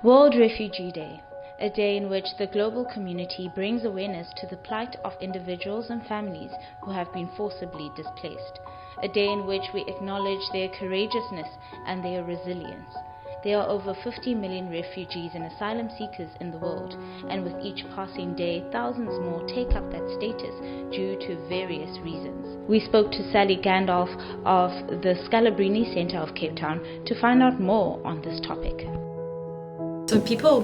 World Refugee Day, a day in which the global community brings awareness to the plight of individuals and families who have been forcibly displaced. A day in which we acknowledge their courageousness and their resilience. There are over 50 million refugees and asylum seekers in the world, and with each passing day, thousands more take up that status due to various reasons. We spoke to Sally Gandalf of the Scalabrini Centre of Cape Town to find out more on this topic. So people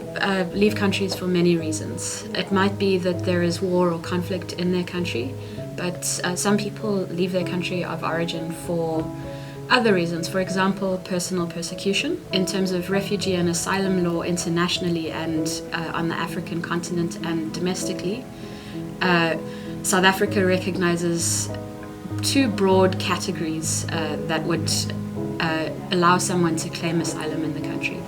leave countries for many reasons. It might be that there is war or conflict in their country, but some people leave their country of origin for other reasons. For example, personal persecution. In terms of refugee and asylum law internationally and on the African continent and domestically, South Africa recognizes two broad categories that would allow someone to claim asylum in the country.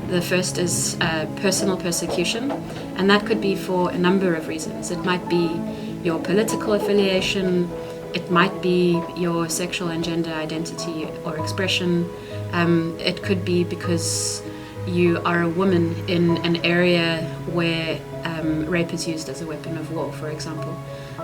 The first is personal persecution, and that could be for a number of reasons. It might be your political affiliation, it might be your sexual and gender identity or expression, it could be because you are a woman in an area where rape is used as a weapon of war, for example.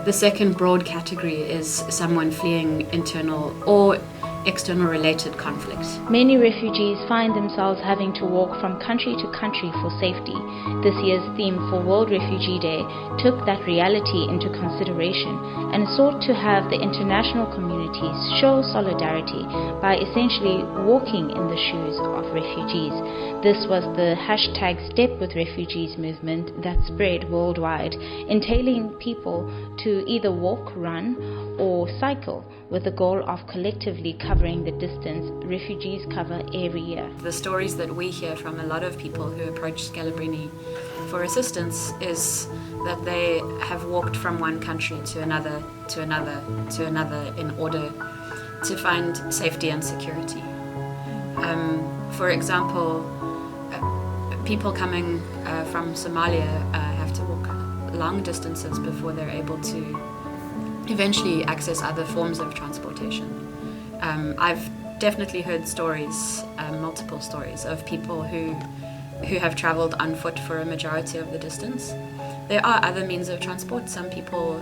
The second broad category is someone fleeing internal or external related conflict. Many refugees find themselves having to walk from country to country for safety. This year's theme for World Refugee Day took that reality into consideration and sought to have the international communities show solidarity by essentially walking in the shoes of refugees. This was the #StepWithRefugees movement that spread worldwide, entailing people to either walk, run, or cycle, with the goal of collectively covering the distance refugees cover every year. The stories that we hear from a lot of people who approach Scalabrini for assistance is that they have walked from one country to another, to another, to another in order to find safety and security. For example, people coming from Somalia have to walk long distances before they're able to eventually access other forms of transportation. I've definitely heard stories, multiple stories, of people who have traveled on foot for a majority of the distance. There are other means of transport. Some people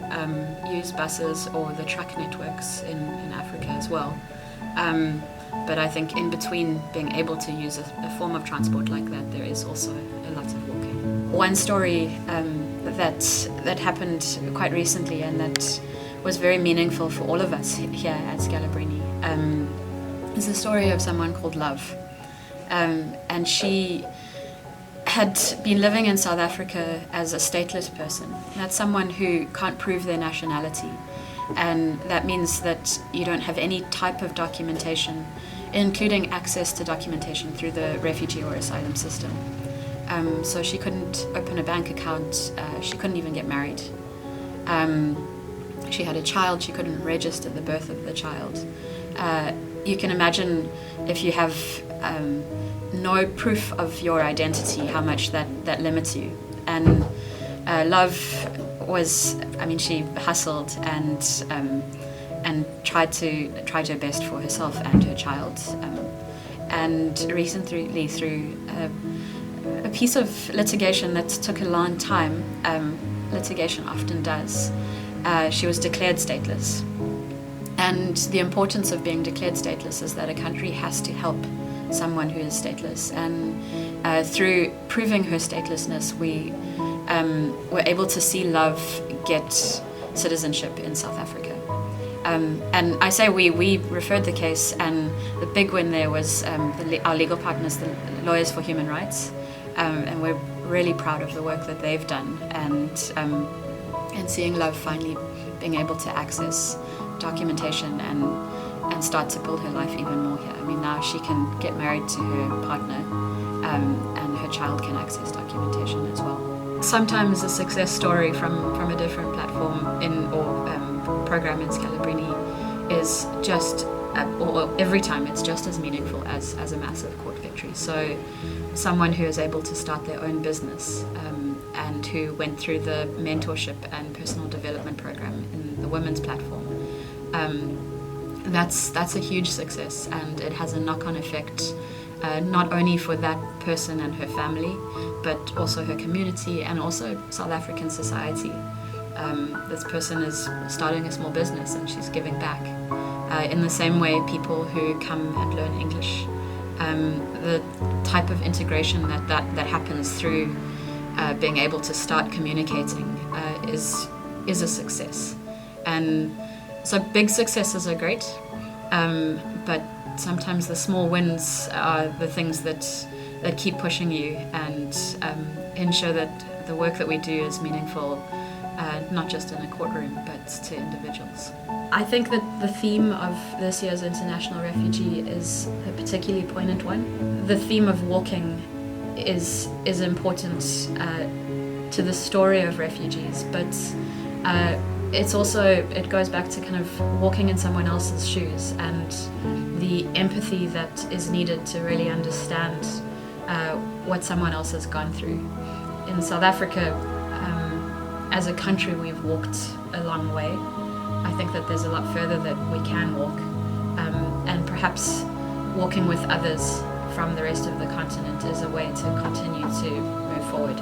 use buses or the truck networks in Africa as well. But I think in between being able to use a form of transport like that, there is also a lot of walking. One story that happened quite recently and that was very meaningful for all of us here at Scalabrini is the story of someone called Love. And she had been living in South Africa as a stateless person. That's someone who can't prove their nationality. And that means that you don't have any type of documentation, including access to documentation through the refugee or asylum system. So she couldn't open a bank account, she couldn't even get married. She had a child, she couldn't register the birth of the child. You can imagine if you have no proof of your identity, how much that limits you. And Love was, she hustled and tried her best for herself and her child. And recently, through a piece of litigation that took a long time, litigation often does, she was declared stateless. And the importance of being declared stateless is that a country has to help someone who is stateless. And through proving her statelessness, we were able to see Love get citizenship in South Africa. And I say we referred the case, and the big win there was our legal partners, the Lawyers for Human Rights. And we're really proud of the work that they've done, and seeing Love finally being able to access documentation and start to build her life even more here. Now she can get married to her partner, and her child can access documentation as well. Sometimes a success story from a different platform or program in Scalabrini is just, or every time it's just as meaningful as a massive court victory. So someone who is able to start their own business and who went through the mentorship and personal development program in the women's platform, that's a huge success, and it has a knock-on effect not only for that person and her family, but also her community and also South African society. This person is starting a small business and she's giving back. In the same way, people who come and learn English, the type of integration that happens through being able to start communicating is a success. And so big successes are great, but sometimes the small wins are the things that keep pushing you and ensure that the work that we do is meaningful, not just in a courtroom, but to individuals. I think that the theme of this year's International Refugee is a particularly poignant one. The theme of walking is important to the story of refugees, but it goes back to kind of walking in someone else's shoes and the empathy that is needed to really understand what someone else has gone through. In South Africa, as a country, we've walked a long way. I think that there's a lot further that we can walk, and perhaps walking with others from the rest of the continent is a way to continue to move forward.